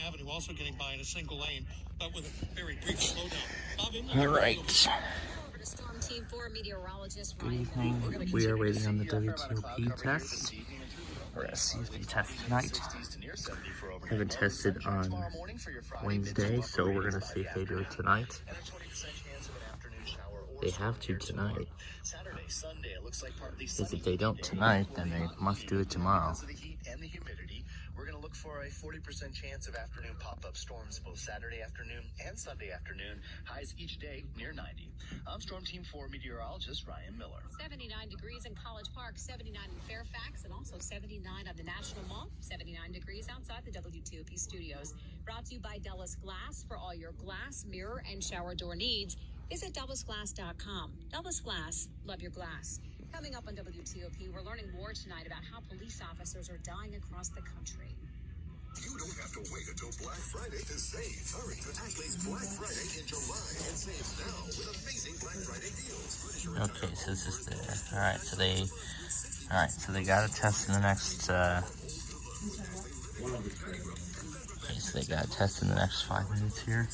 Avenue, also getting by in a single lane, but with a very brief slowdown. All right. Good evening. We are waiting on the WTOP test. We're going to see if they test tonight. Haven't tested on Wednesday, so we're going to see if they do it tonight. They have to tonight. Because if they don't tonight, then they must do it tomorrow. We're going to look for a 40% chance of afternoon pop-up storms both Saturday afternoon and Sunday afternoon. Highs each day near 90. I'm Storm Team 4 meteorologist Ryan Miller. 79 degrees in College Park, 79 in Fairfax, and also 79 on the National Mall, 79 degrees outside the WTOP studios. Brought to you by Dulles Glass. For all your glass, mirror, and shower door needs, visit DullesGlass.com. Dulles Glass, love your glass. Coming up on WTOP, we're learning more tonight about how police officers are dying across the country. You don't have to wait until Black Friday to save. Hurry to Ashley's Black Friday in July and save now with amazing Black Friday deals. Okay, so this is there. Alright, so they got a test in the next, okay, so they got a test in the next 5 minutes here.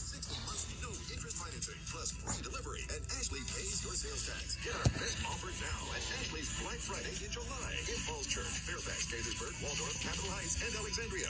And Ashley pays your sales tax. Get our best offer now at Ashley's Black Friday in July in Falls Church, Fairfax, Gaithersburg, Waldorf, Capitol Heights, and Alexandria.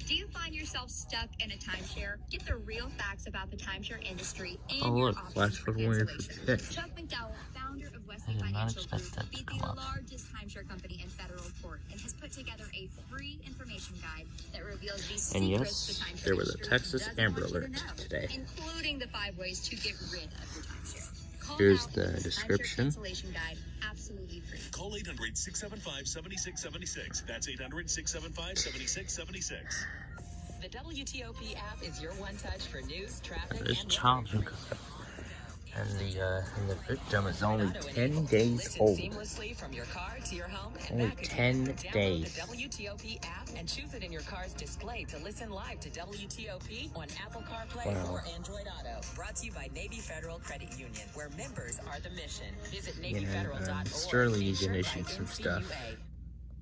Do you find yourself stuck in a timeshare? Get the real facts about the timeshare industry and Oh your look, options for Warrior cancellation. pick. Chuck McDowell, founder of I Wesley did not Financial expect Group, that to beat come the up. largest timeshare company in federal court and has put together a free information guide that reveals the And secrets yes, the timeshare there was a industry Texas doesn't Amber want you to Alert know, today. including the 5 ways to get rid of your timeshare. Call Here's now the for timeshare description. cancellation guide, absolutely free. Call 800-675-7676. That's 800-675-7676. The WTOP app is your one touch for news, traffic, There's and child weather. and the victim is only Auto 10 enabled. days Listen old. seamlessly from your car to your home and Only back again. 10 Download days. the WTOP app and choose it in your car's display to listen live to WTOP on Apple CarPlay Wow. or Android Auto. Brought to you by Navy Federal Credit Union, where members are the mission. Visit NavyFederal.org. Sterling Be even sure issued by some stuff. NCUA.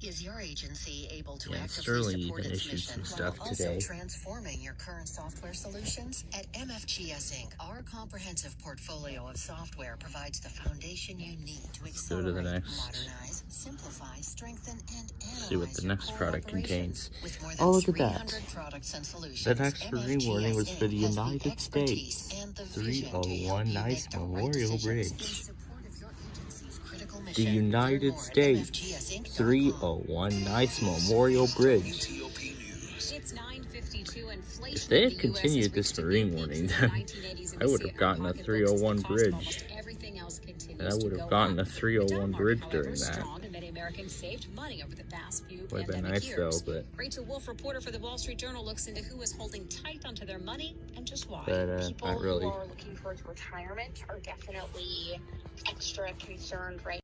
Is your agency able to Yeah, actively Sterling support even its issued mission some stuff while today. also transforming your current software solutions? At MFGS Inc., our comprehensive portfolio of software provides the foundation you need to Go to accelerate, the next. modernize, simplify, strengthen, and analyze See what the your next core product operations. contains. With more Oh, than look at that. 300 products and solutions, The next MFGS warning was for the Inc. has United expertise States. and the vision to help 301 you Nice make the right Memorial decisions Bridge. in support of your agency's critical The mission. United Learn more at States. MFGSinc.com. 301 Nice Memorial Bridge. It's 9:52. Inflation If they in had the US continued has this reached a marine new warning, peak then since the 1980s, and I we would see have it gotten a in pocketbooks as the 301 cost of bridge. almost everything else continues And I would to have go gotten up. a 301 The bridge job market, during however, that. strong, and many Americans saved money over the past few Would have been pandemic nice years. though, but Rachel Wolf, reporter for the Wall Street Journal, looks into who is holding tight onto their money and just why. People not really. who are looking towards retirement are definitely extra concerned right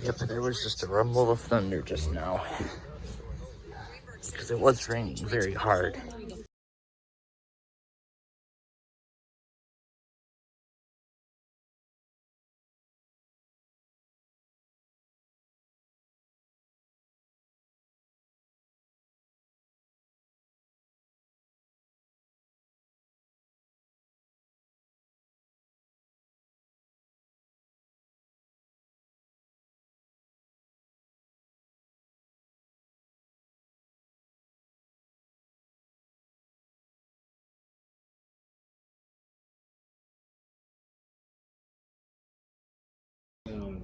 Yep, there was just a rumble of thunder just now. Because it was raining very hard.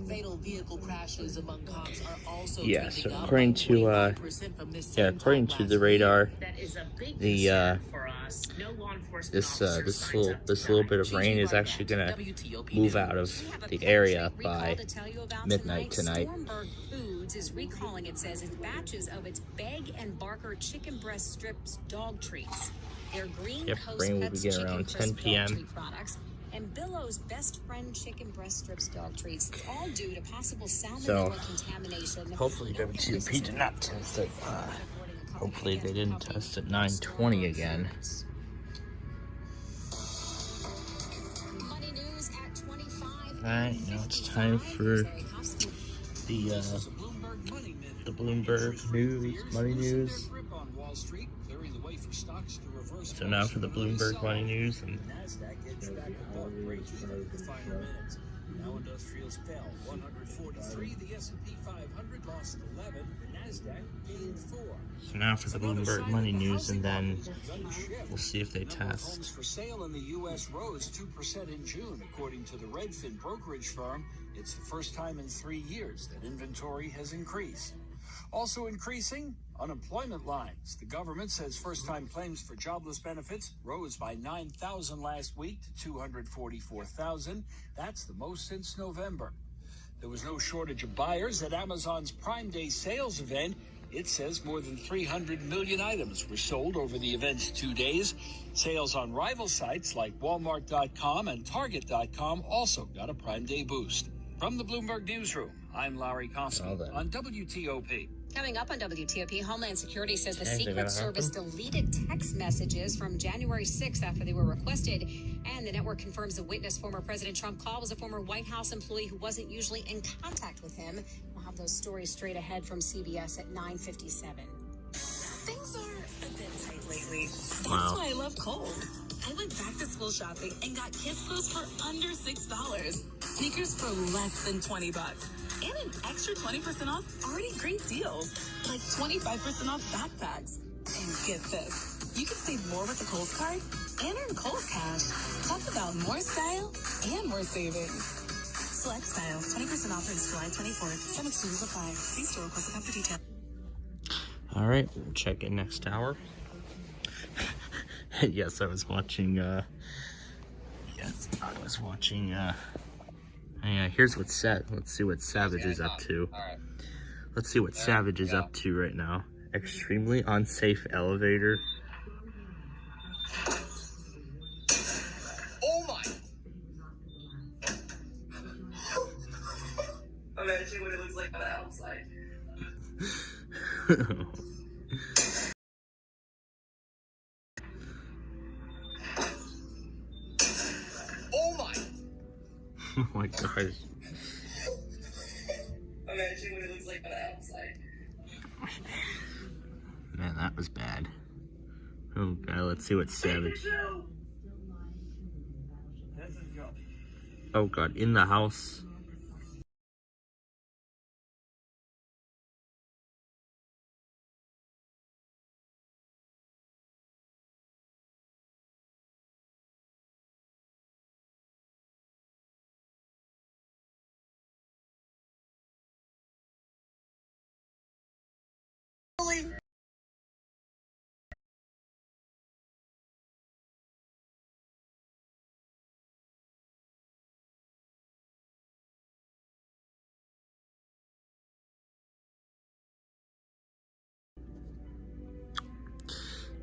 Fatal vehicle crashes among cops are also Yeah, so trending up according by to 45% from this same according time to the last radar, That is a big the for us. No law enforcement this little bit of rain is actually gonna move out of the area by midnight tonight. Stormberg Foods is recalling, it says, its batches of its Beg and Barker chicken breast strips dog treats. Their Green Coast rain will Pets begin chicken around crisp 10 dog p.m. treat products and Billow's Best Friend chicken breast strips dog treats, all due to possible salmonella contamination. Hopefully WTOP did not test it. Hopefully they didn't test at 9:20 again. Money news at 25. Alright, now it's time for the Bloomberg News, Money News. So now for the Bloomberg Money News. And Dow Industrials fell 143. The S&P 500 lost 11. The Nasdaq gained 4. so now for the Bloomberg Money News, and then we'll see if they test. Homes for sale in the U.S. rose 2% in June, according to the Redfin brokerage firm. It's the first time in 3 years that inventory has increased. Also increasing, unemployment lines. The government says first-time claims for jobless benefits rose by 9,000 last week to 244,000. That's the most since November. There was no shortage of buyers at Amazon's Prime Day sales event. It says more than 300 million items were sold over the event's 2 days. Sales on rival sites like Walmart.com and Target.com also got a Prime Day boost. From the Bloomberg Newsroom, I'm Larry Kosky on WTOP. Coming up on WTOP, Homeland Security says the Secret Service deleted text messages from January 6th after they were requested. And the network confirms the witness former President Trump called was a former White House employee who wasn't usually in contact with him. We'll have those stories straight ahead from CBS at 9:57. Things are a bit tight lately. Wow. That's why I love Kohl's. I went back to school shopping and got kids' clothes for under $6. Sneakers for less than $20. And an extra 20% off already great deals. Like 25% off backpacks. And get this, you can save more with the Kohl's card and earn Kohl's cash. Talk about more style and more savings. Select styles, 20% off until July 24th. Some exclusions apply. See store closer for details. Alright, we'll check in next hour. Yes, I was watching, here's what's set. Let's see what Savage is up to. Let's see what Savage is up to right now. Extremely unsafe elevator. Oh my! Imagine what it looks like on the outside. Oh my! Oh my gosh. Imagine what it looks like on the outside. Man, that was bad. Oh god, let's see what Savage. Oh god, in the house.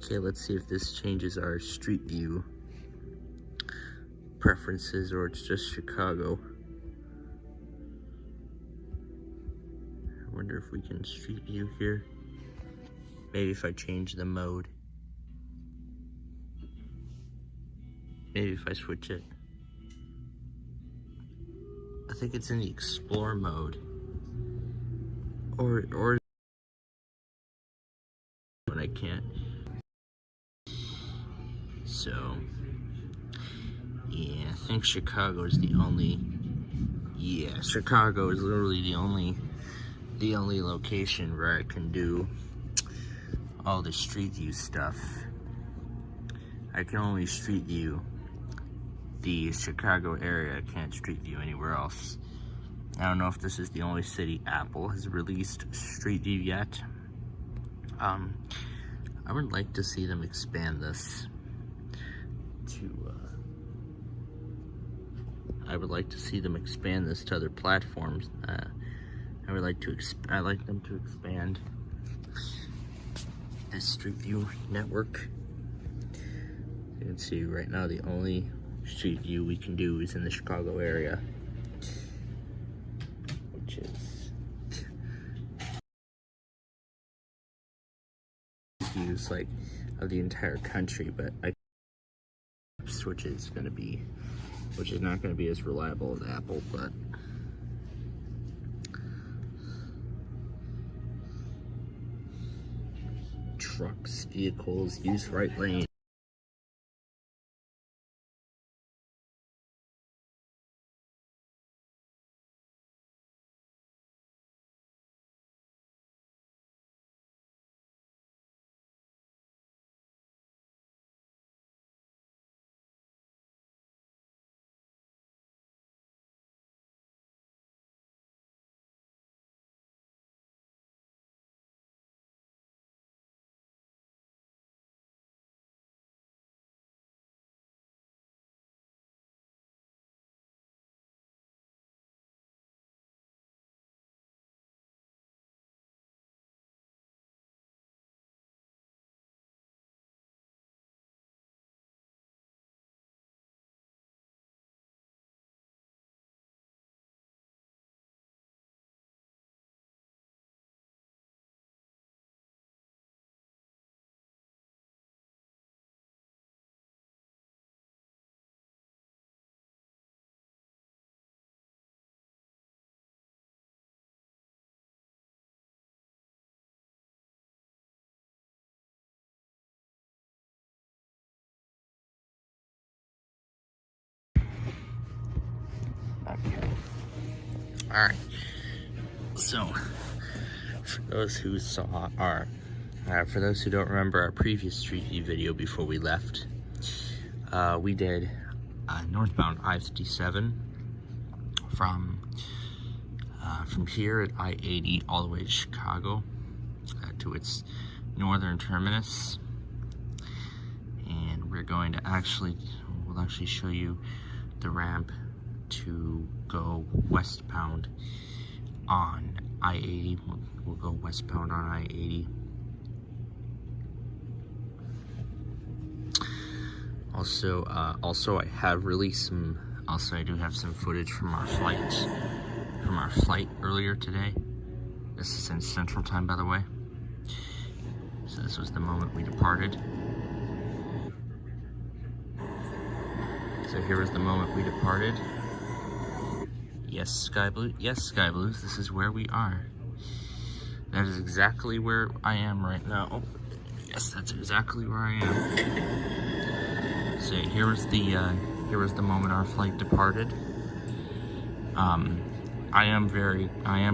Okay, let's see if this changes our street view preferences or it's just Chicago. I wonder if we can street view here. Maybe if I change the mode. Maybe if I switch it. I think it's in the explore mode. Or when I can't. So yeah, I think Chicago is the only. Yeah, Chicago is literally the only location where I can do all the street view stuff. I can only street view the Chicago area. I can't street view anywhere else. I don't know if this is the only city Apple has released Street View yet. I would like to see them expand this to, I would like to see them expand this to other platforms. I would like to, I like them to expand this Street View network. You can see right now the only Street View we can do is in the Chicago area, which is views like of the entire country, but which is not going to be as reliable as Apple, but trucks, vehicles, use right lane. Alright, so for those who saw for those who don't remember our previous Street View video before we left, we did northbound I-57 from here at I-80 all the way to Chicago to its northern terminus, and we're going to we'll actually show you the ramp to go westbound on I-80. We'll go westbound on I-80. Also, I have released some. Also, I do have some footage from our flight earlier today. This is in Central Time, by the way. So this was the moment we departed. So here was the moment we departed. Yes, Sky Blue. Yes, Sky Blues. This is where we are. That is exactly where I am right now. Oh, yes, that's exactly where I am. So here was the moment our flight departed. I am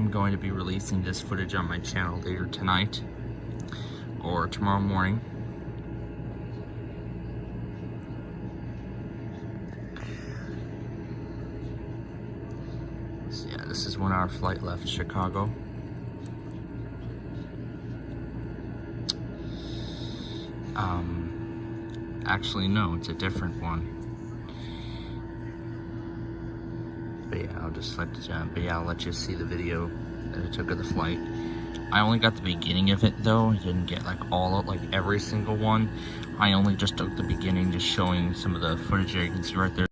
going to be releasing this footage on my channel later tonight or tomorrow morning. So yeah, this is when our flight left Chicago. Actually, no, it's a different one. But yeah, I'll let you see the video that I took of the flight. I only got the beginning of it though. I didn't get like every single one. I only just took the beginning, just showing some of the footage there. You can see right there.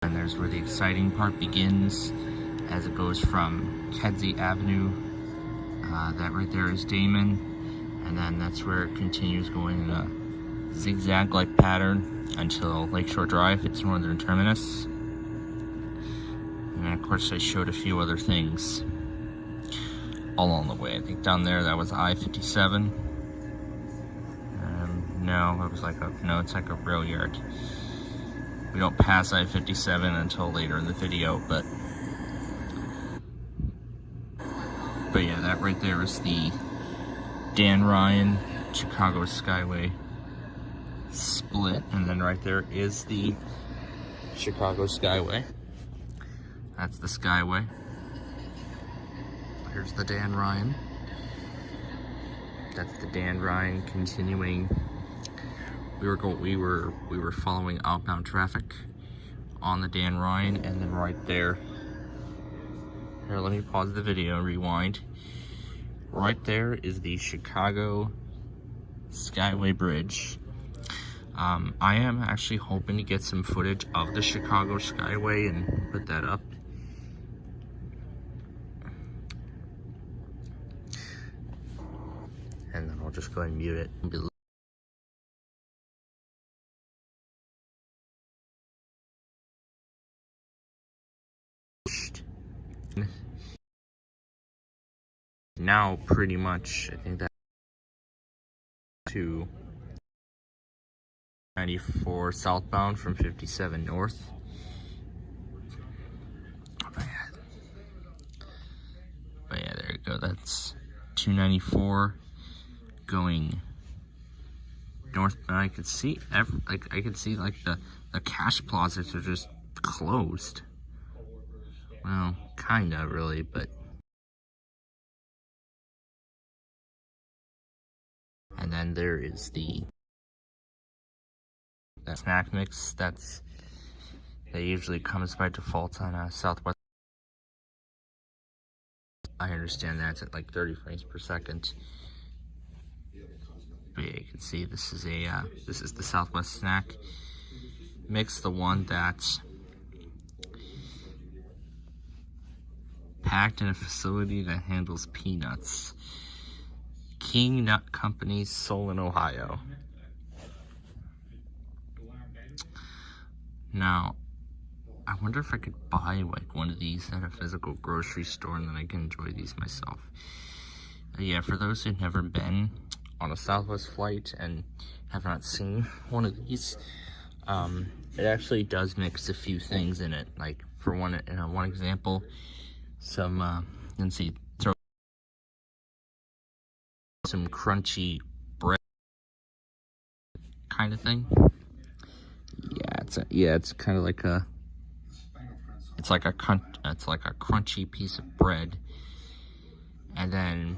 And there's where the exciting part begins, as it goes from Kedzie Avenue. That right there is Damon, and then that's where it continues going in a zigzag-like pattern until Lakeshore Drive, its northern terminus. And then of course I showed a few other things all along the way. I think down there that was I-57. No, it was it's like a rail yard. We don't pass I-57 until later in the video, but yeah, that right there is the Dan Ryan Chicago Skyway split, and then right there is the Chicago Skyway. That's the Skyway. Here's the Dan Ryan. That's the Dan Ryan continuing. We were following outbound traffic on the Dan Ryan, and then right there. Here, let me pause the video and rewind. Right there is the Chicago Skyway Bridge. I am actually hoping to get some footage of the Chicago Skyway and put that up. And then I'll just go ahead and mute it. Now, pretty much, I think that to 94 southbound from 57 north. But yeah, there you go. That's 294 going north. And I could see the cash plazas are just closed. Well, kinda really, but. And then there is that snack mix that usually comes by default on Southwest. I understand that's at like 30 frames per second. But yeah, you can see this is the Southwest snack mix, the one that's packed in a facility that handles peanuts. King Nut Company, Solon, Ohio. Now, I wonder if I could buy like one of these at a physical grocery store and then I can enjoy these myself. Yeah, for those who've never been on a Southwest flight and have not seen one of these, it actually does mix a few things in it. Like for one example, some you can see. Some crunchy bread kind of thing. It's kind of like a crunchy piece of bread, and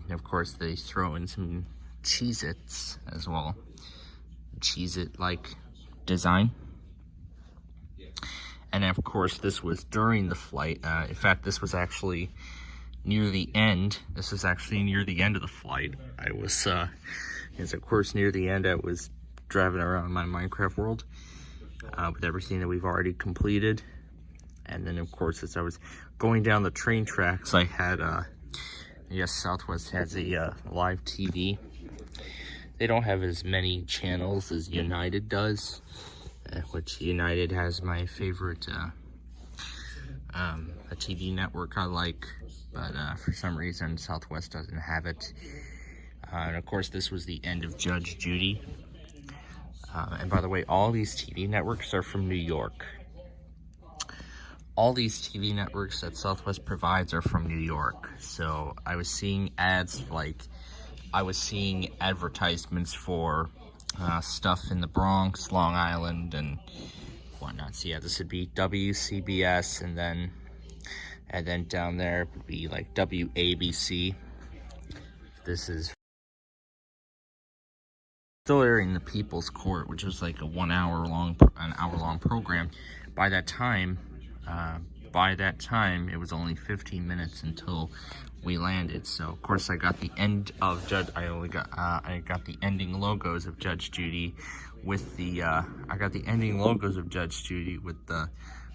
of course they throw in some Cheez-Its as well, Cheez-It like design. And of course this was during the flight. In fact, this was actually near the end. This is actually near the end of the flight. I was, of course, near the end, I was driving around my Minecraft world with everything that we've already completed. And then, of course, as I was going down the train tracks, I had, yes, Southwest has a live TV. They don't have as many channels as United does, which United has my favorite a TV network I like. But for some reason, Southwest doesn't have it. And of course, this was the end of Judge Judy. And by the way, all these TV networks are from New York. All these TV networks that Southwest provides are from New York. So I was seeing ads I was seeing advertisements for stuff in the Bronx, Long Island, and whatnot. So yeah, this would be WCBS, and then down there would be like WABC. This is still airing The People's Court, which was like an hour long program. By that time, it was only 15 minutes until we landed. So of course I got the end of I got the ending logos of Judge Judy with the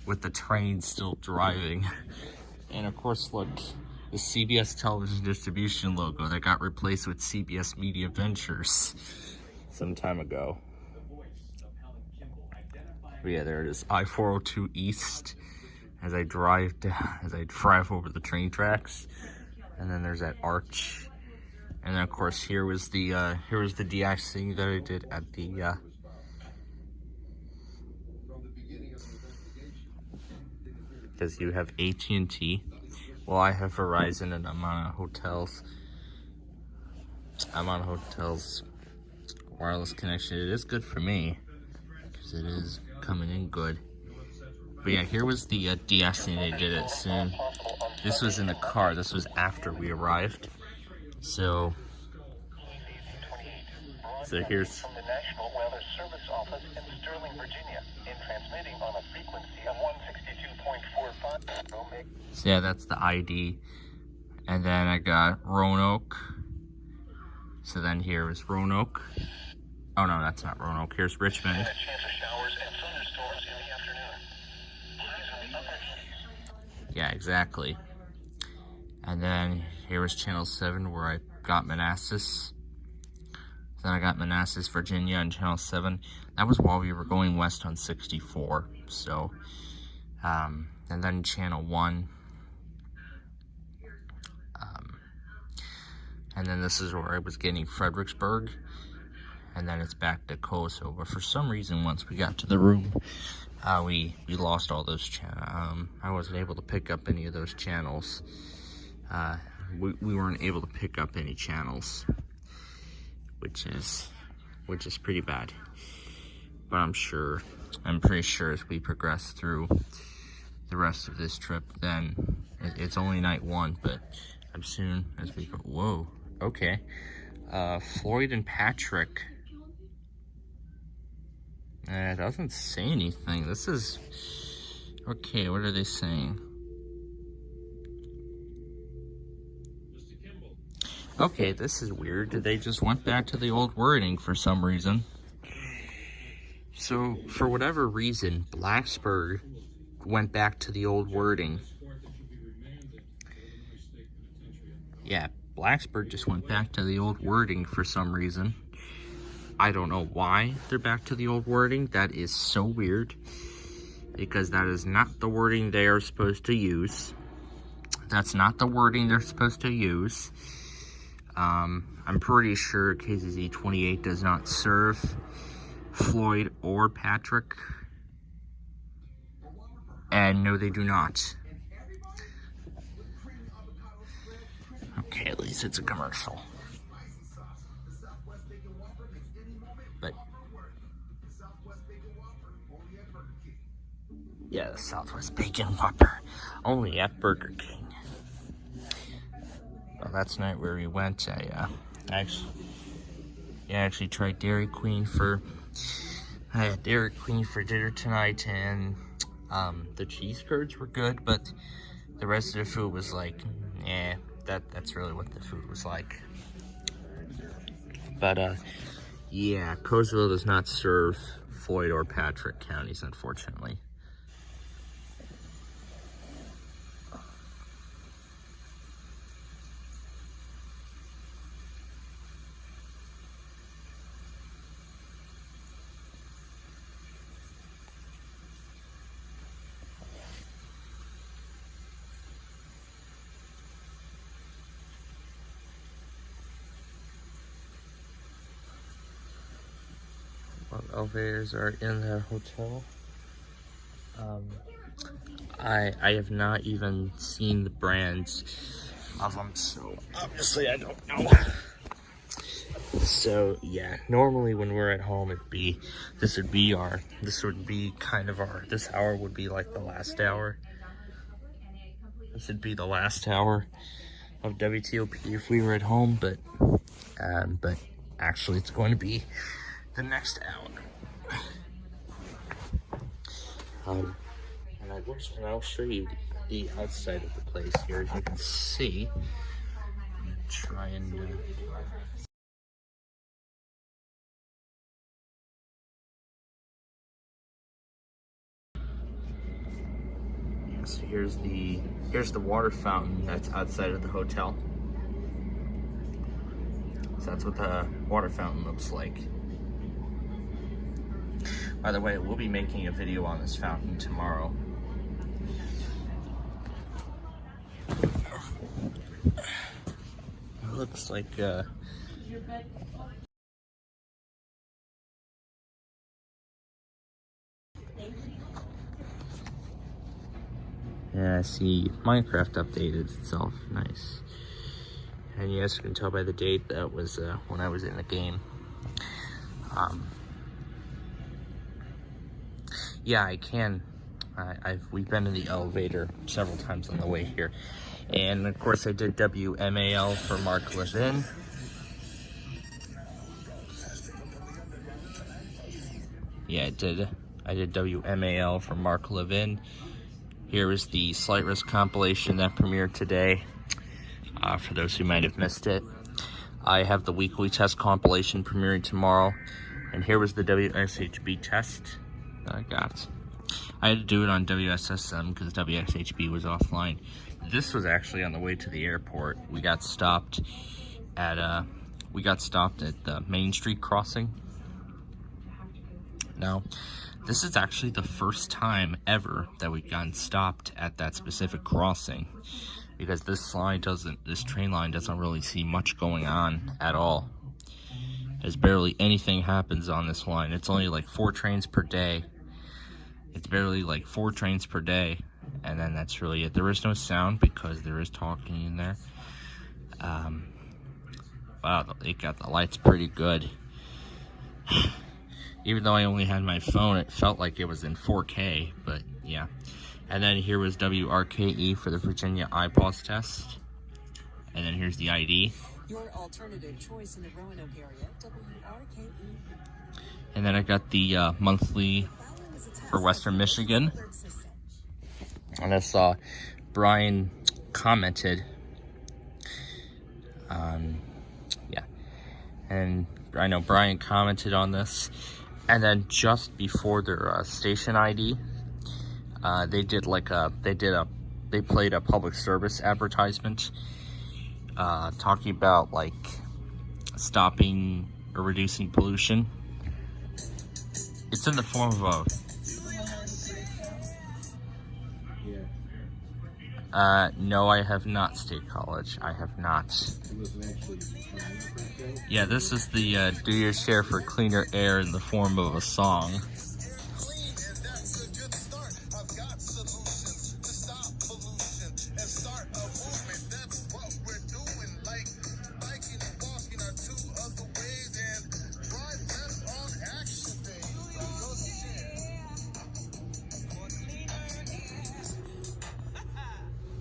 with the train still driving. And of course, look, the CBS Television Distribution logo that got replaced with CBS Media Ventures some time ago. But yeah, there it is, I-402 East, as I drive over the train tracks. And then there's that arch. And then of course here was the de-icing that I did at the because you have AT&T. Well, I have Verizon, and I'm on hotels wireless connection. It is good for me, because it is coming in good. But yeah, here was the de-icing. They did it soon. This was in the car. This was after we arrived. So here's... From the National Weather Service office in Sterling, Virginia, in transmitting on a frequency of 162.45. So yeah, that's the ID. And then I got Roanoke. So then here is Roanoke. Oh no, that's not Roanoke. Here's Richmond. A chance of showers and thunderstorms in the afternoon. Yeah, exactly. And then here was Channel 7 where I got Manassas. Then I got Manassas, Virginia on Channel 7. That was while we were going west on 64. So, and then Channel 1. And then this is where I was getting Fredericksburg. And then it's back to Kosovo. But for some reason, once we got to the room, we lost all those channels. I wasn't able to pick up any of those channels. We weren't able to pick up any channels, which is pretty bad. But I'm pretty sure as we progress through the rest of this trip, then it's only night 1, but I'm soon as we go. Whoa, okay. Floyd and Patrick. It doesn't say anything. This is okay. What are they saying? Okay, this is weird. They just went back to the old wording for some reason. So, for whatever reason, Blacksburg went back to the old wording. Yeah, Blacksburg just went back to the old wording for some reason. I don't know why they're back to the old wording. That is so weird, because that is not the wording they are supposed to use. That's not the wording they're supposed to use. I'm pretty sure KZZ 28 does not serve Floyd or Patrick. And no, they do not. Okay, at least it's a commercial. But yeah, the Southwest Bacon Whopper, only at Burger King. Well, that's night where we went. I actually tried Dairy Queen for. I had Dairy Queen for dinner tonight, and the cheese curds were good, but the rest of the food was like, that's really what the food was like. But yeah, Kosovo does not serve Floyd or Patrick counties, unfortunately. Elevators are in the hotel. I have not even seen the brands of them, so obviously I don't know. So yeah, normally when we're at home, this would be kind of our, this hour would be like the last hour. This would be the last hour of WTOP if we were at home, but actually it's going to be the next hour. And I'll show you the outside of the place here. As you can see, I'm gonna try and so here's the water fountain that's outside of the hotel. So that's what the water fountain looks like. By the way, we'll be making a video on this fountain tomorrow. It looks like yeah, I see Minecraft updated itself. Nice. And yes, you can tell by the date that was when I was in the game. Yeah, I can. We've been in the elevator several times on the way here. And of course I did WMAL for Mark Levin. Yeah, I did WMAL for Mark Levin. Here is the Slight Risk compilation that premiered today. For those who might have missed it. I have the weekly test compilation premiering tomorrow. And here was the WSHB test that I got. I had to do it on WSSM because WSHB was offline. This was actually on the way to the airport. We got stopped at the Main Street crossing. Now, this is actually the first time ever that we've gotten stopped at that specific crossing, because this train line doesn't really see much going on at all. There's barely anything happens on this line. It's only like 4 trains per day. It's barely like 4 trains per day, and then that's really it. There is no sound because there is talking in there. Wow, it got the lights pretty good. Even though I only had my phone, it felt like it was in 4K, but yeah. And then here was WRKE for the Virginia IPAWS test. And then here's the ID. Your alternative choice in the Roanoke area, WRKE. And then I got the monthly for Western Michigan. And I saw Brian commented on, yeah. And I know Brian commented on this. And then just before their station ID, they played a public service advertisement talking about like stopping or reducing pollution. It's in the form of no, I have not, State College. I have not. Yeah, this is the Do Your Share for Cleaner Air in the form of a song.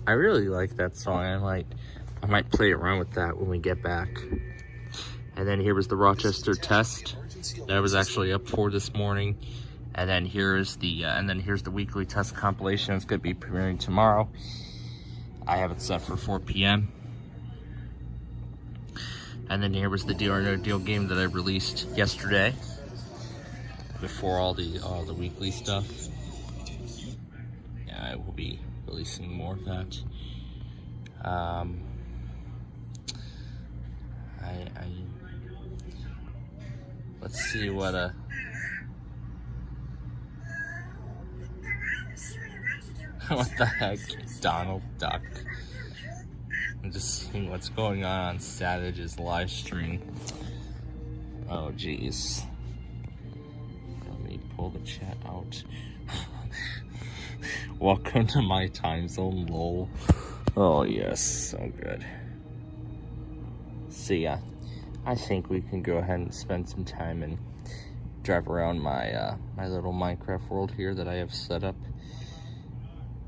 I really like that song. I might play around with that when we get back. And then here was the Rochester test that I was actually up for this morning. And then here's the weekly test compilation. It's going to be premiering tomorrow. I have it set for 4 p.m. And then here was the Deal or No Deal game that I released yesterday, before all the weekly stuff. Yeah, I will be releasing more of that. Let's see what what the heck, Donald Duck. I'm just seeing what's going on Savage's live stream. Oh geez. Let me pull the chat out. Welcome to my time zone, lol. Oh yes, so good. So yeah, I think we can go ahead and spend some time and drive around my my little Minecraft world here that I have set up.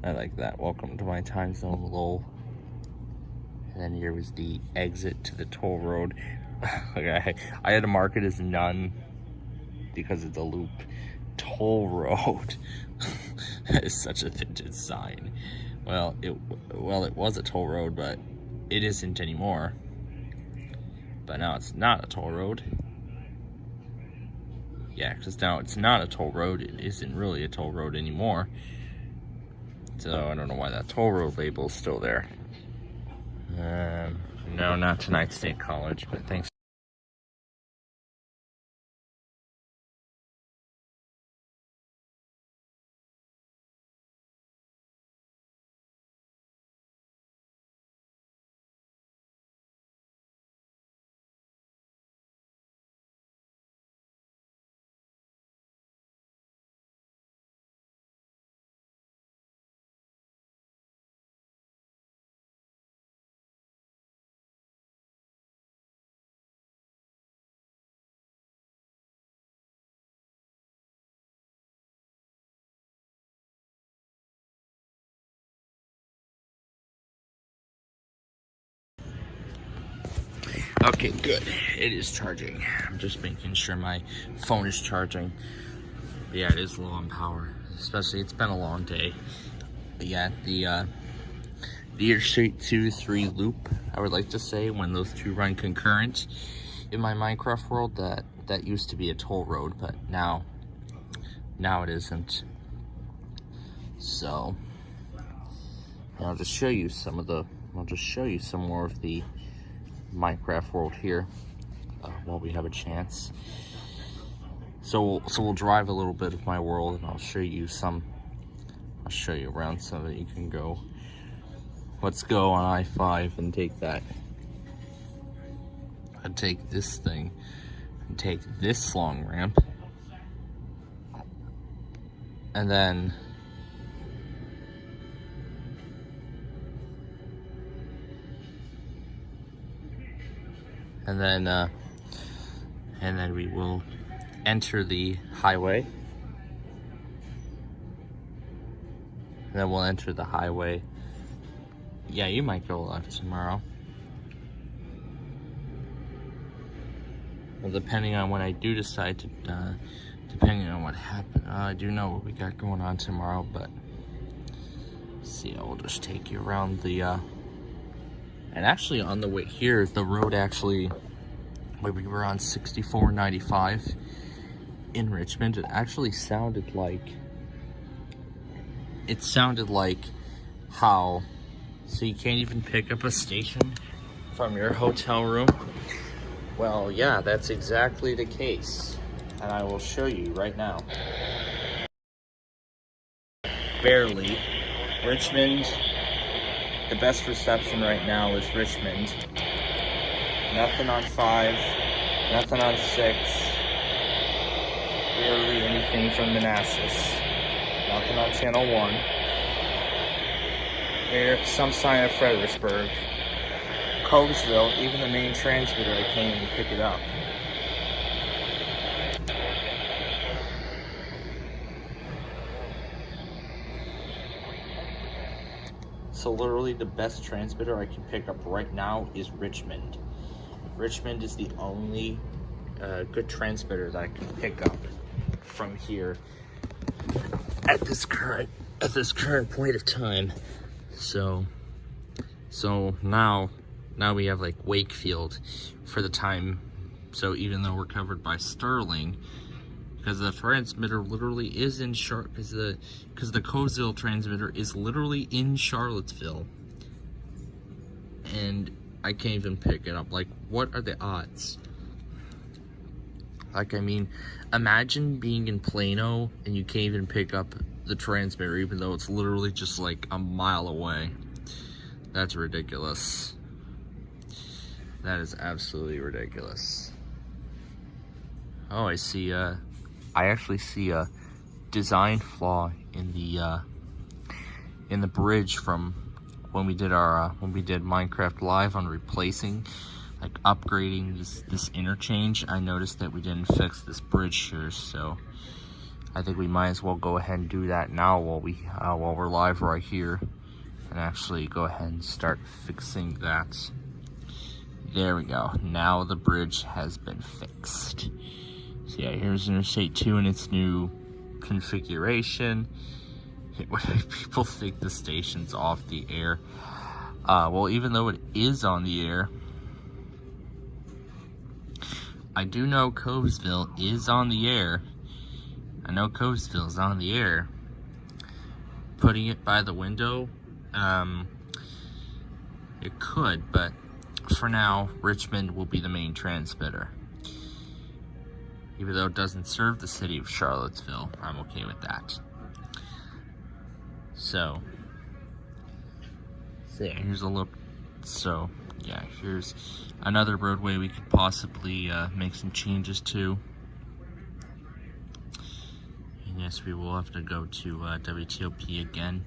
I like that. Welcome to my time zone, lol. And then here was the exit to the toll road. Okay, I had to mark it as none because it's a loop. Toll road. That is such a vintage sign. Well, it was a toll road, but it isn't anymore. But now it's not a toll road. Yeah, because now it's not a toll road. It isn't really a toll road anymore. So I don't know why that toll road label is still there. No, not tonight, State College, but thanks. Okay, good. It is charging. I'm just making sure my phone is charging. But yeah, it is low on power. Especially, it's been a long day. But yeah, the Interstate 2-3 loop, I would like to say, when those two run concurrent in my Minecraft world, that used to be a toll road, but now it isn't. So I'll just show you some more of the Minecraft world here while we have a chance. So we'll drive a little bit of my world, and I'll show you around so that you can go. Let's go on I-5 and take that. I'd take this thing and take this long ramp, and then we will enter the highway. And then we'll enter the highway. Yeah, you might go left tomorrow. Well, depending on when I do decide to, depending on what happened. I do know what we got going on tomorrow, but see, I will just take you around the, and actually on the way here, the road actually, when we were on 6495 in Richmond, it actually sounded like how, so you can't even pick up a station from your hotel room? Well, yeah, that's exactly the case, and I will show you right now. Barely. Richmond, the best reception right now is Richmond. Nothing on 5, nothing on 6, barely anything from Manassas. Nothing on Channel 1. There's some sign of Fredericksburg. Covesville, even the main transmitter, I can't even pick it up. So literally the best transmitter I can pick up right now is Richmond. Richmond is the only good transmitter that I can pick up from here at this current point of time. So now we have like Wakefield for the time. So even though we're covered by Sterling, because the transmitter literally is in because the Covesville transmitter is literally in Charlottesville, and I can't even pick it up. Like, what are the odds? Like, I mean, imagine being in Plano and you can't even pick up the transmitter, even though it's literally just like a mile away. That's ridiculous. That is absolutely ridiculous. Oh, I see, I actually see a design flaw in the bridge from when we did Minecraft Live on replacing, like upgrading this interchange. I noticed that we didn't fix this bridge here, so I think we might as well go ahead and do that now while we're live right here, and actually go ahead and start fixing that. There we go. Now the bridge has been fixed. So yeah, here's Interstate 2 in its new configuration. What do people think the station's off the air? Well, even though it is on the air, I do know Covesville is on the air. I know Covesville's on the air. Putting it by the window, it could, but for now, Richmond will be the main transmitter. Even though it doesn't serve the city of Charlottesville, I'm okay with that. So yeah, here's a look. So yeah, here's another roadway we could possibly make some changes to. And yes, we will have to go to WTOP again.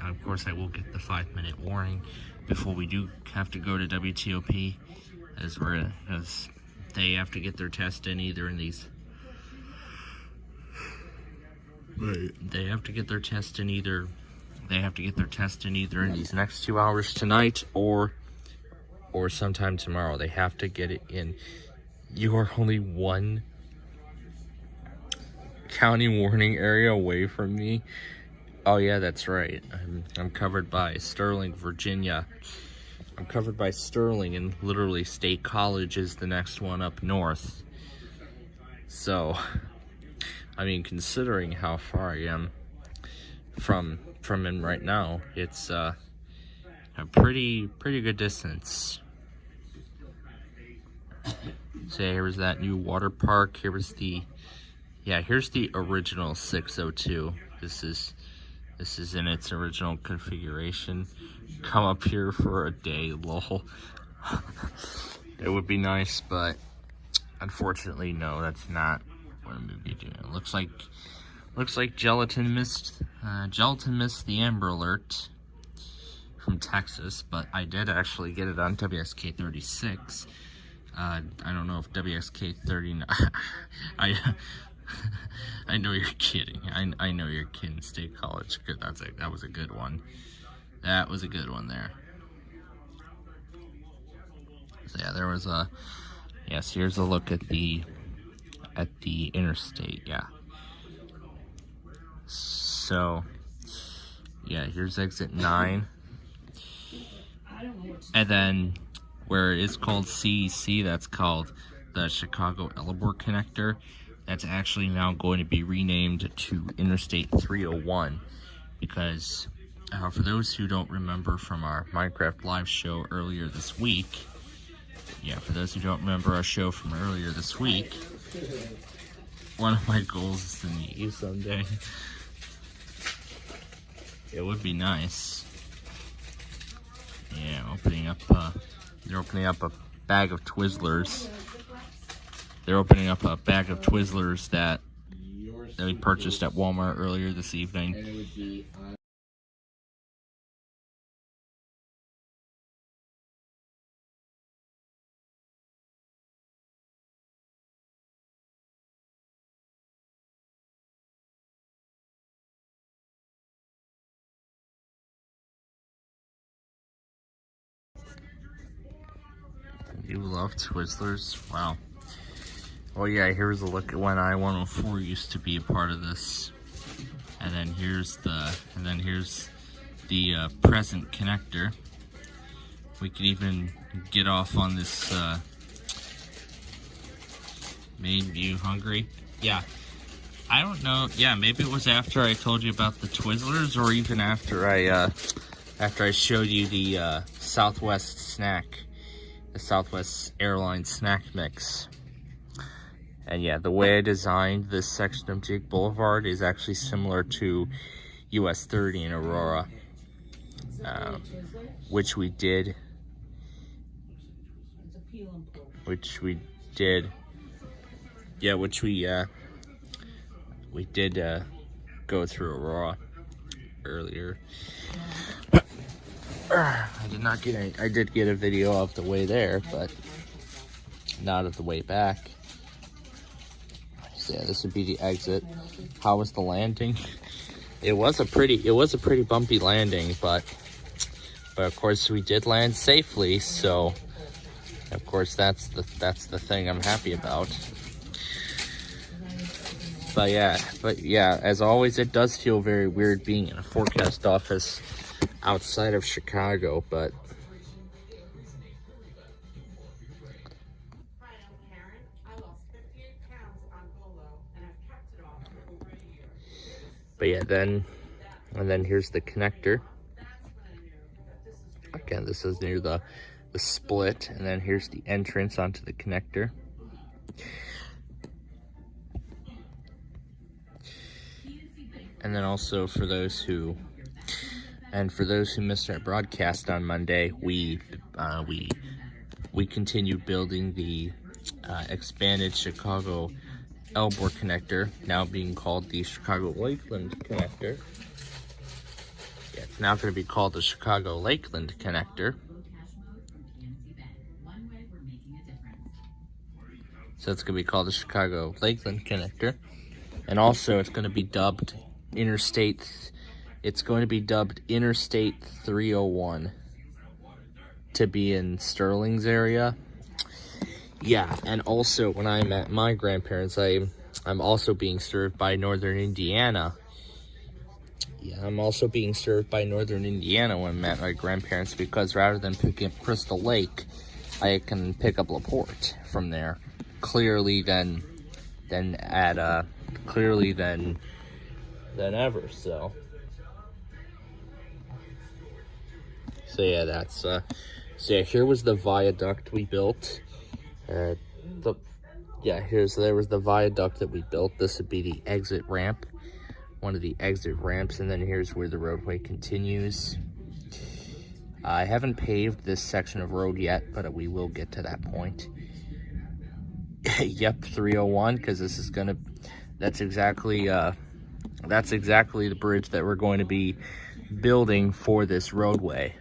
Of course, I will get the 5-minute warning before we do have to go to WTOP, as they have to get their test in either in these. They have to get their test in either in these next 2 hours tonight, or or sometime tomorrow. They have to get it in. You are only one county warning area away from me. Oh yeah, that's right. I'm covered by Sterling, Virginia. I'm covered by Sterling, and literally State College is the next one up north. So, I mean, considering how far I am from him right now, it's a pretty good distance. So here's that new water park. Here's the original 602. This is in its original configuration. Come up here for a day, lol. It would be nice, but unfortunately, no, that's not what I'm gonna be doing. It looks like Gelatin missed the Amber Alert from Texas, but I did actually get it on WSK 36. I don't know if WSK 39. I know you're kidding. I know you're kidding. State College. Good. That was a good one. That was a good one there. So yeah, there was a. Yes, here's a look at the interstate. Yeah. So yeah, here's exit 9, and then where it is called CEC, that's called the Chicago Elbor Connector. That's actually now going to be renamed to Interstate 301 because for those who don't remember from our Minecraft live show earlier this week, for those who don't remember our show from earlier this week, one of my goals is to meet you someday. It would be nice. Yeah, they're opening up a bag of Twizzlers. They're opening up a bag of Twizzlers that we purchased at Walmart earlier this evening. You love Twizzlers? Wow. Oh yeah, here's a look at when I-104 used to be a part of this. And then here's the present connector. We could even get off on this made you hungry. Yeah. I don't know. Yeah, maybe it was after I told you about the Twizzlers, or even after I showed you the Southwest Airlines snack mix. And yeah, the way I designed this section of Jake Boulevard is actually similar to US 30 in Aurora, which we did go through Aurora earlier. I did get a video of the way there, but not of the way back. So yeah, this would be the exit. How was the landing? It was a pretty bumpy landing, but of course we did land safely, so of course that's the thing I'm happy about. But yeah, as always, it does feel very weird being in a forecast office outside of Chicago, but yeah, then here's the connector. Again, this is near the split, and then here's the entrance onto the connector. And then also for those who missed our broadcast on Monday, we continued building the expanded Chicago Elbor connector, now being called the Chicago Lakeland connector. Yeah, it's now going to be called the Chicago Lakeland connector. So it's going to be called the Chicago Lakeland connector. And also it's going to be dubbed Interstate 301 to be in Sterling's area. Yeah, and also when I'm at my grandparents', I'm also being served by Northern Indiana. Yeah, I'm also being served by Northern Indiana when I'm at my grandparents', because rather than picking up Crystal Lake, I can pick up LaPorte from there. Clearly than ever, so yeah, that's so yeah, here was the viaduct we built. There was the viaduct that we built. This would be the exit ramp, one of the exit ramps, and then here's where the roadway continues. I haven't paved this section of road yet, but we will get to that point. Yep, 301, because this is gonna, that's exactly the bridge that we're going to be building for this roadway,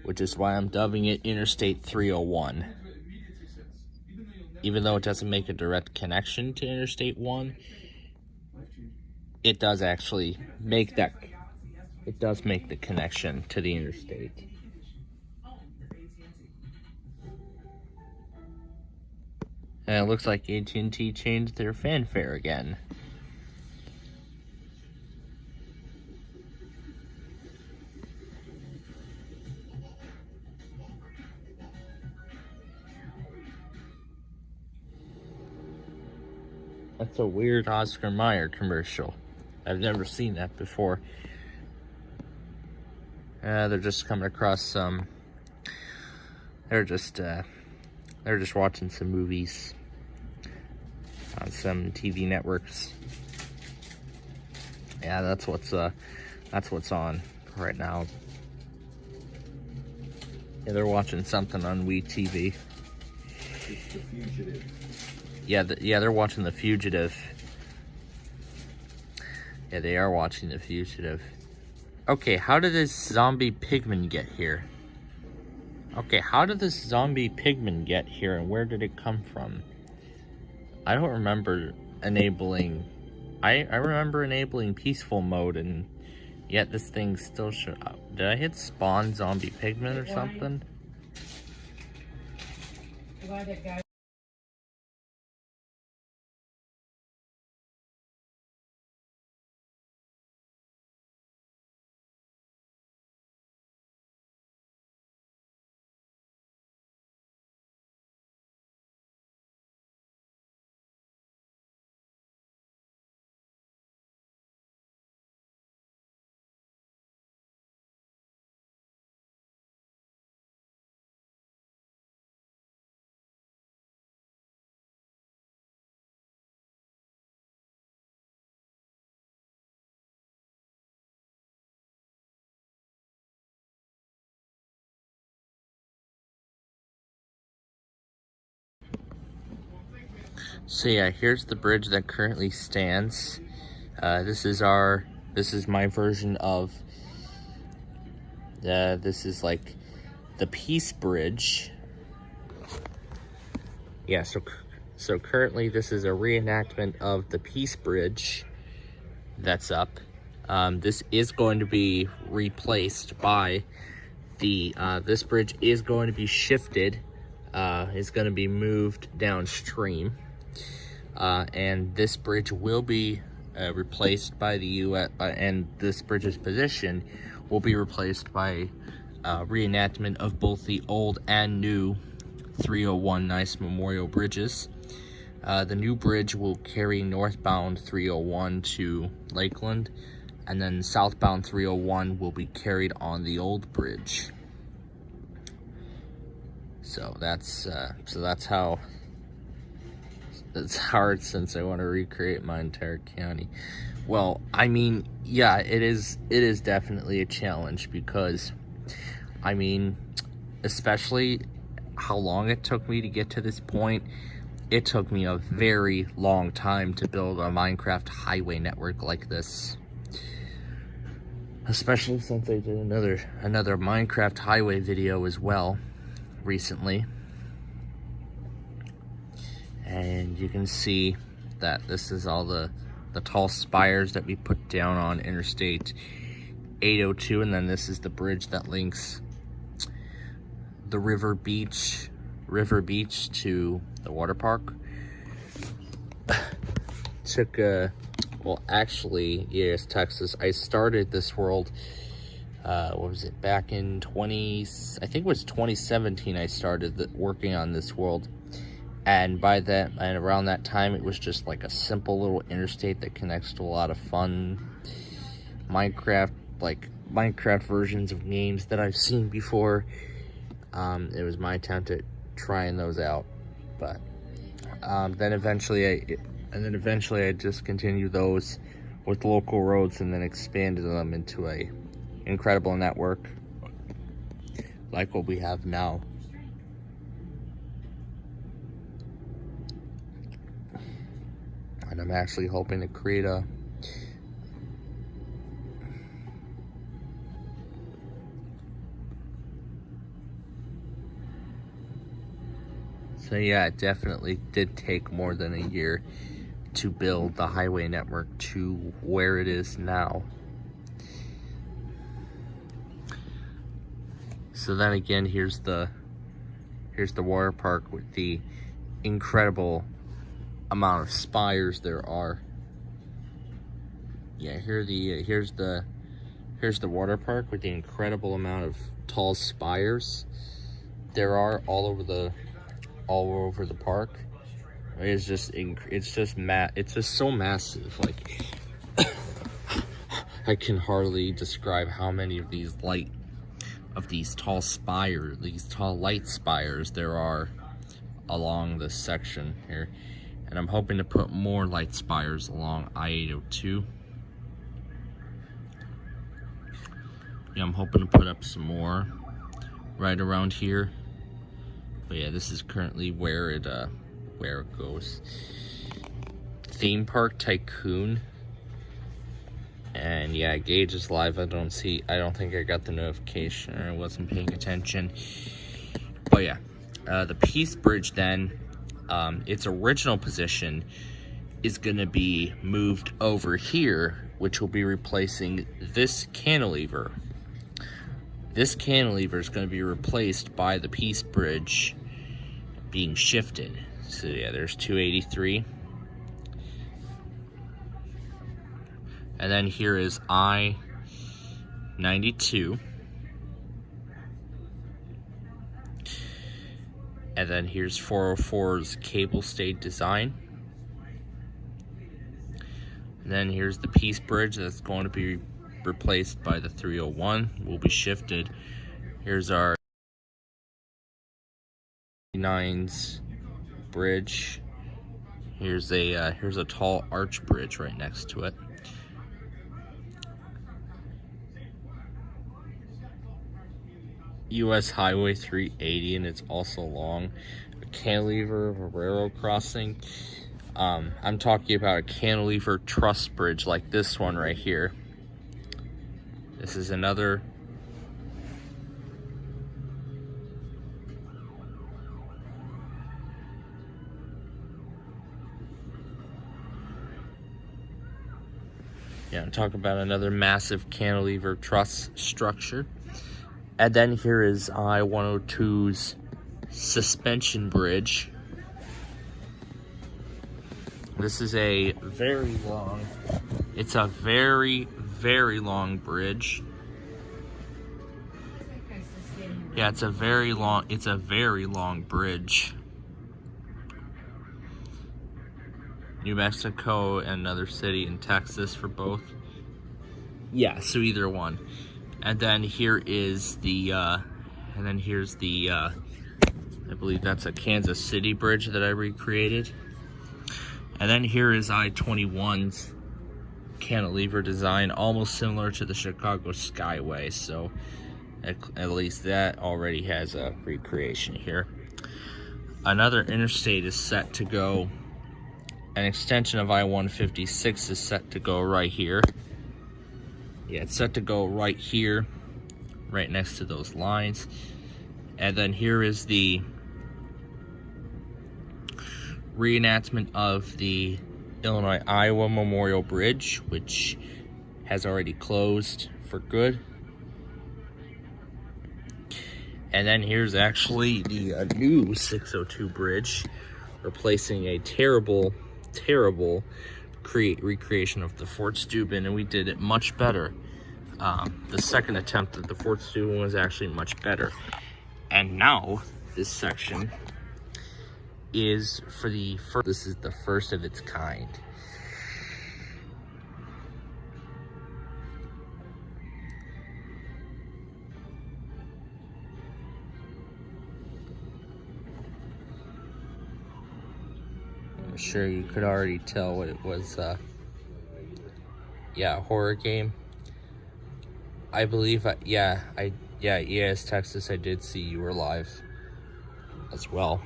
which is why I'm dubbing it Interstate 301. Even though it doesn't make a direct connection to Interstate 1, it does actually make that, it does make the connection to the interstate. And it looks like AT&T changed their fanfare again. That's a weird Oscar Mayer commercial. I've never seen that before. They're just coming across some. They're just watching some movies on some TV networks. Yeah, that's what's on right now. Yeah, they're watching something on WeTV. It's The Fugitive. Yeah, they're watching The Fugitive. Yeah, they are watching The Fugitive. Okay, how did this zombie pigman get here? Okay, how did this zombie pigman get here, and where did it come from? I don't remember enabling... I remember enabling peaceful mode, and yet this thing still showed up. Did I hit spawn zombie pigman or something? So yeah, here's the bridge that currently stands. This is my version of, this is like the Peace Bridge. Yeah, so currently this is a reenactment of the Peace Bridge that's up. This is going to be replaced by this bridge is going to be shifted, is going to be moved downstream. And this bridge will be replaced by the U.S. And this bridge's position will be replaced by reenactment of both the old and new 301 Nice Memorial bridges. The new bridge will carry northbound 301 to Lakeland, and then southbound 301 will be carried on the old bridge. So that's how. It's hard since I want to recreate my entire county. Well, I mean, yeah, it is definitely a challenge because, I mean, especially how long it took me to get to this point. It took me a very long time to build a Minecraft highway network like this. Especially since I did another Minecraft highway video as well recently. And you can see that this is all the tall spires that we put down on Interstate 802, and then this is the bridge that links the River Beach to the water park. Took well, actually, yes, Texas. I started this world, what was it, back in I think it was 2017 I started working on this world. And around that time, it was just like a simple little interstate that connects to a lot of fun Minecraft versions of games that I've seen before. It was my attempt at trying those out, but then eventually I just continued those with local roads and then expanded them into a incredible network like what we have now. And I'm actually hoping to create a So yeah, it definitely did take more than a year to build the highway network to where it is now. So then again, here's the water park with the incredible amount of spires there are. Yeah, here's the water park with the incredible amount of tall spires there are all over the park. It's just so massive. Like I can hardly describe how many of these tall light spires there are along this section here. And I'm hoping to put more light spires along I-802. Yeah, I'm hoping to put up some more right around here. But yeah, this is currently where it goes. Theme Park Tycoon. And yeah, Gage is live. I don't think I got the notification, or I wasn't paying attention. But yeah, the Peace Bridge then, its original position is going to be moved over here, which will be replacing this cantilever. This cantilever is going to be replaced by the Peace Bridge being shifted. So yeah, there's 283. And then here is I-92. And then here's 404's cable stayed design. And then here's the Peace Bridge that's going to be replaced by the 301. Will be shifted. Here's our 9's bridge. Here's a tall arch bridge right next to it. US Highway 380, and it's also long. A cantilever of a railroad crossing. I'm talking about a cantilever truss bridge like this one right here. This is another. Yeah, I'm talking about another massive cantilever truss structure. And then here is I-102's suspension bridge. This is a very long, it's a very, very long bridge. Yeah, it's a very long bridge. New Mexico and another city in Texas for both. Yeah, so either one. And then here is here's the, I believe that's a Kansas City bridge that I recreated. And then here is I-21's cantilever design, almost similar to the Chicago Skyway. So at least that already has a recreation here. Another interstate is set to go, an extension of I-156 is set to go right here. Yeah, it's set to go right here, right next to those lines. And then here is the reenactment of the Illinois-Iowa Memorial Bridge, which has already closed for good. And then here's actually the new 602 bridge, replacing a terrible recreation of the Fort Steuben, and we did it much better. The second attempt at the Fort Steuben was actually much better. And now this section is for the first, this is the first of its kind. I'm sure you could already tell what it was. Yeah, a horror game. I believe, yeah, EAS Texas, I did see you were live as well.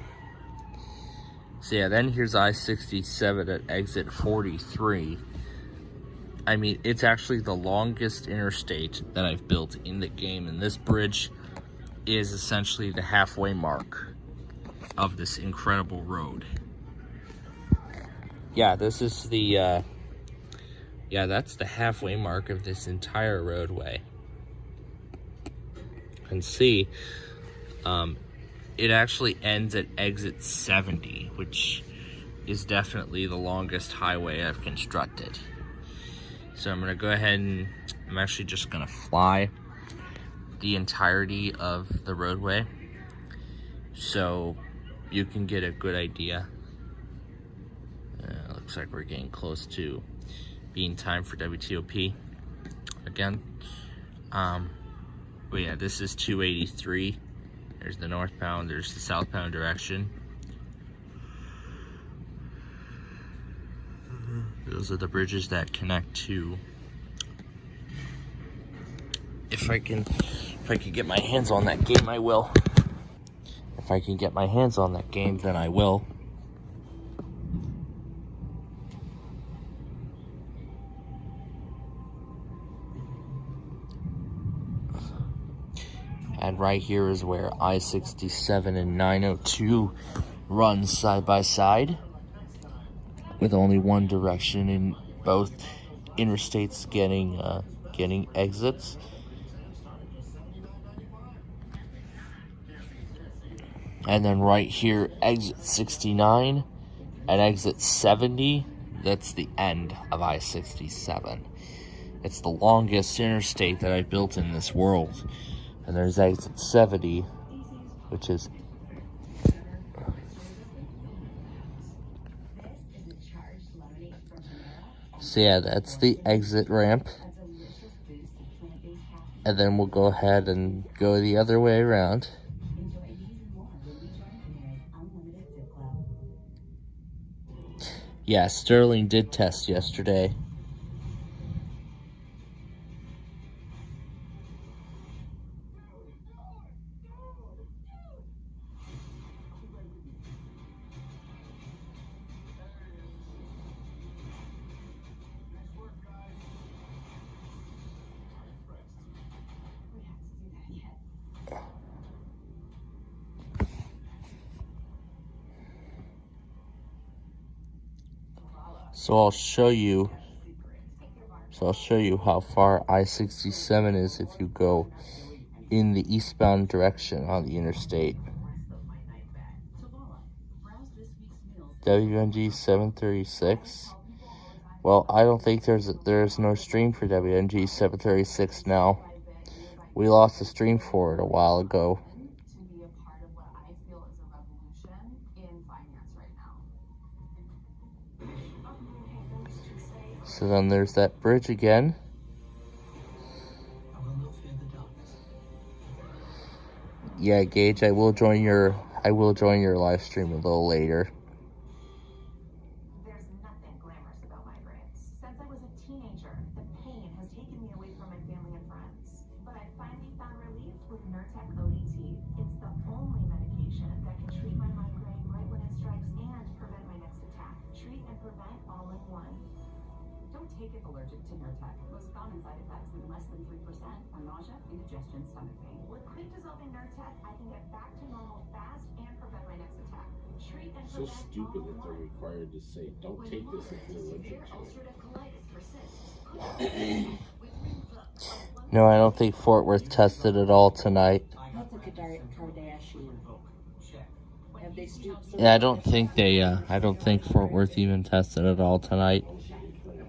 So yeah, then here's I-67 at exit 43. I mean, it's actually the longest interstate that I've built in the game, and this bridge is essentially the halfway mark of this incredible road. Yeah, this is the, yeah, that's the halfway mark of this entire roadway. And see, it actually ends at exit 70, which is definitely the longest highway I've constructed. So I'm gonna go ahead and I'm actually just gonna fly the entirety of the roadway so you can get a good idea. Looks like we're getting close to being time for WTOP again. But yeah, this is 283. There's the northbound, there's the southbound direction. Those are the bridges that connect to. If I can get my hands on that game, I will. If I can get my hands on that game, then I will. And right here is where I-67 and 902 run side by side, with only one direction in both interstates getting exits. And then right here, exit 69 and exit 70, that's the end of I-67. It's the longest interstate that I've built in this world. And there's exit 70, which is so yeah, that's the exit ramp. And then we'll go ahead and go the other way around. Yeah, Sterling did test yesterday. So I'll show you how far I-67 is if you go in the eastbound direction on the interstate. WNG 736. Well, I don't think there's no stream for WNG 736 now. We lost the stream for it a while ago. So then there's that bridge again. Yeah, Gage, I will join your live stream a little later. There's nothing glamorous about migraines. Since I was a teenager, the pain has taken me away from my family and friends. But I finally found relief with Nurtec ODT. It's the only medication that can treat my migraine right when it strikes and prevent my next attack. Treat and prevent all in one. Don't take it allergic to Nurtec. Most common side effects in less than 3% are nausea, indigestion, stomach pain. With quick dissolving Nurtec, I can get back to normal fast and prevent my next attack. Treat and So prevent stupid all in that they're one. required to say, don't take this if you're allergic to it. No, I don't think Fort Worth tested at all tonight. That's a good diet. Kardashian. Have they stooped so Yeah, I don't think Fort Worth even tested at all tonight.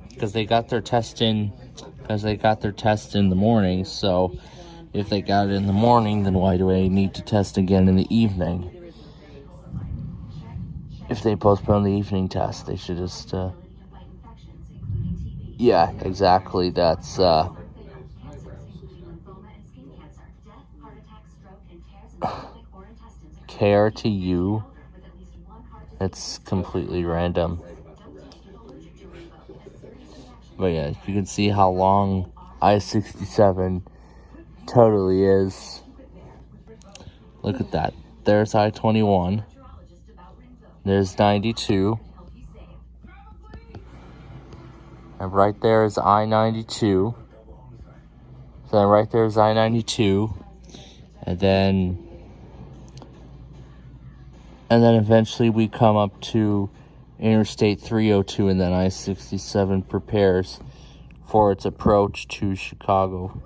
Because they got their test in the morning, so if they got it in the morning, then why do they need to test again in the evening? If they postpone the evening test, they should just, yeah, exactly, that's, care to you, it's completely random. But yeah, you can see how long I-67 totally is. Look at that. There's I-21. There's 92. And right there is I-92. So then right there is I-92. And then eventually we come up to Interstate 302, and then I-67 prepares for its approach to Chicago.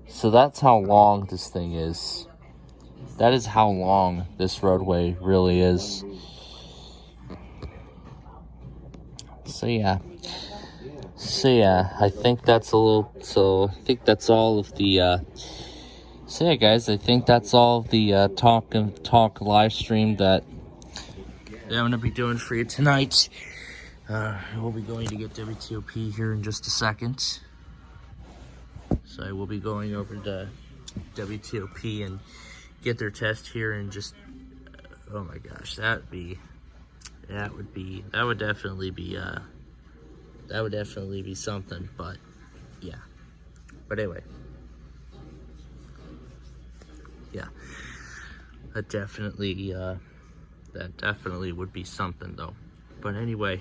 So that's how long this thing is. That is how long this roadway really is. So yeah, I think that's all of the, so yeah guys, I think that's all of the talk live stream that I'm going to be doing for you tonight. We'll be going to get WTOP here in just a second. So I will be going over to WTOP and get their test here in just, oh my gosh, that would definitely be something, but yeah. But anyway. Yeah. That definitely would be something though. But anyway,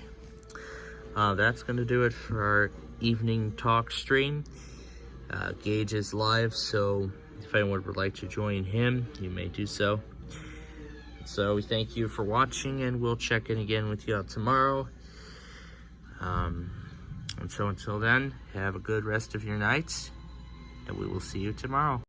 that's gonna do it for our evening talk stream. Gage is live, so if anyone would like to join him, you may do so. So we thank you for watching, and we'll check in again with you out tomorrow. And so until then, have a good rest of your night, and we will see you tomorrow.